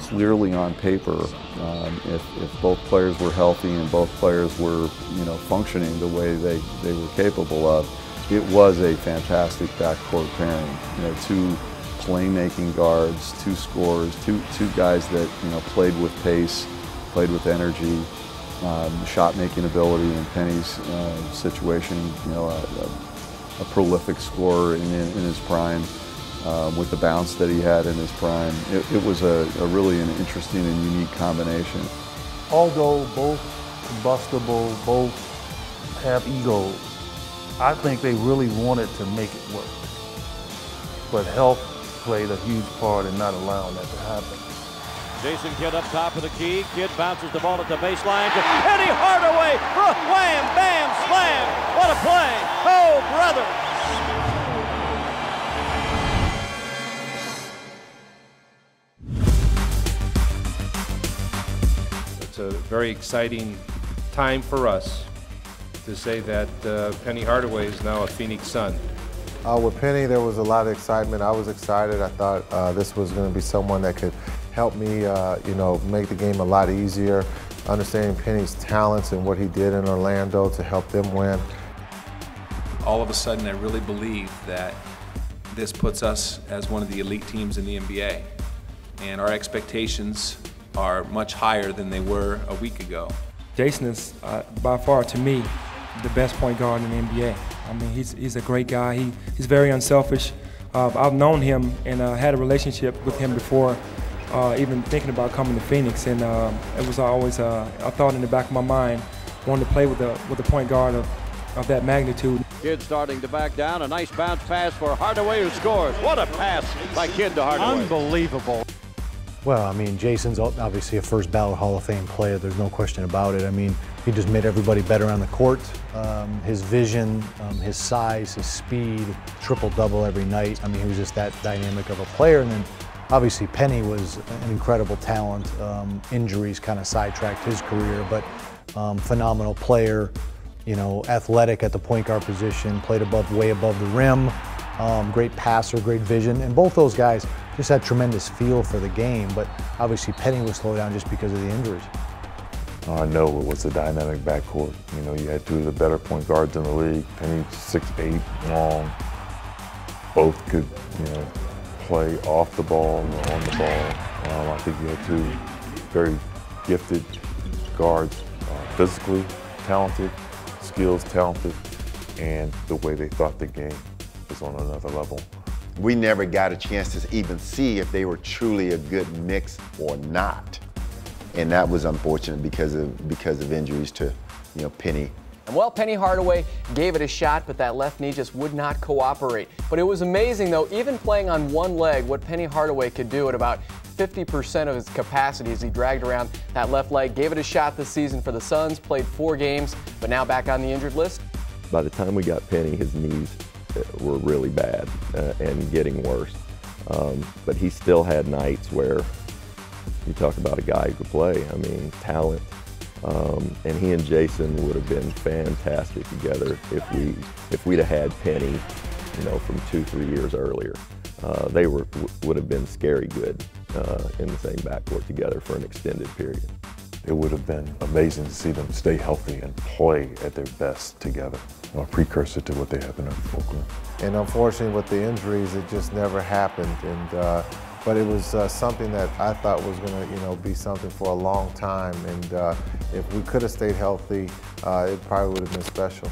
clearly on paper, if both players were healthy and both players were, functioning the way they were capable of, it was a fantastic backcourt pairing. Two playmaking guards, two scorers, two guys that played with pace, played with energy, shot-making ability in Penny's situation. A prolific scorer in his prime, with the bounce that he had in his prime. It was a really an interesting and unique combination. Although both combustible, both have egos, I think they really wanted to make it work. But health played a huge part in not allowing that to happen. Jason Kidd up top of the key. Kidd bounces the ball at the baseline to Penny Hardaway. Wham, bam, slam. What a play. Oh, brother. It's a very exciting time for us to say that Penny Hardaway is now a Phoenix Sun. With Penny, there was a lot of excitement. I was excited. I thought this was going to be someone that could help me, make the game a lot easier. Understanding Penny's talents and what he did in Orlando to help them win. All of a sudden, I really believe that this puts us as one of the elite teams in the NBA. And our expectations are much higher than they were a week ago. Jason is, by far, to me, the best point guard in the NBA. I mean, he's a great guy. He's very unselfish. I've known him and had a relationship with him before, even thinking about coming to Phoenix. And it was always a thought in the back of my mind, wanting to play with a point guard of that magnitude. Kidd starting to back down. A nice bounce pass for Hardaway, who scores. What a pass by Kidd to Hardaway. Unbelievable. Well, I mean, Jason's obviously a first ballot Hall of Fame player. There's no question about it. I mean, he just made everybody better on the court. His vision, his size, his speed, triple-double every night. I mean, he was just that dynamic of a player. And then, obviously, Penny was an incredible talent. Injuries kind of sidetracked his career, but phenomenal player. Athletic at the point guard position, played way above the rim. Great passer, great vision, and both those guys just had tremendous feel for the game, but obviously Penny was slowed down just because of the injuries. I know it was a dynamic backcourt. You had two of the better point guards in the league. Penny 6'8", long. Both could, play off the ball and on the ball. I think you had two very gifted guards, physically talented, skills talented, and the way they thought the game was on another level. We never got a chance to even see if they were truly a good mix or not. And that was unfortunate because of injuries to, Penny. And well, Penny Hardaway gave it a shot, but that left knee just would not cooperate. But it was amazing, though, even playing on one leg, what Penny Hardaway could do at about 50% of his capacity as he dragged around that left leg. Gave it a shot this season for the Suns, played 4 games, but now back on the injured list. By the time we got Penny, his knees were really bad and getting worse. But he still had nights where you talk about a guy who could play. I mean, talent. And he and Jason would have been fantastic together if we'd have had Penny, from 2-3 years earlier. They would have been scary good in the same backcourt together for an extended period. It would have been amazing to see them stay healthy and play at their best together. A precursor to what they have in Oakland. And unfortunately, with the injuries, it just never happened. And but it was something that I thought was going to, be something for a long time. And if we could have stayed healthy, it probably would have been special.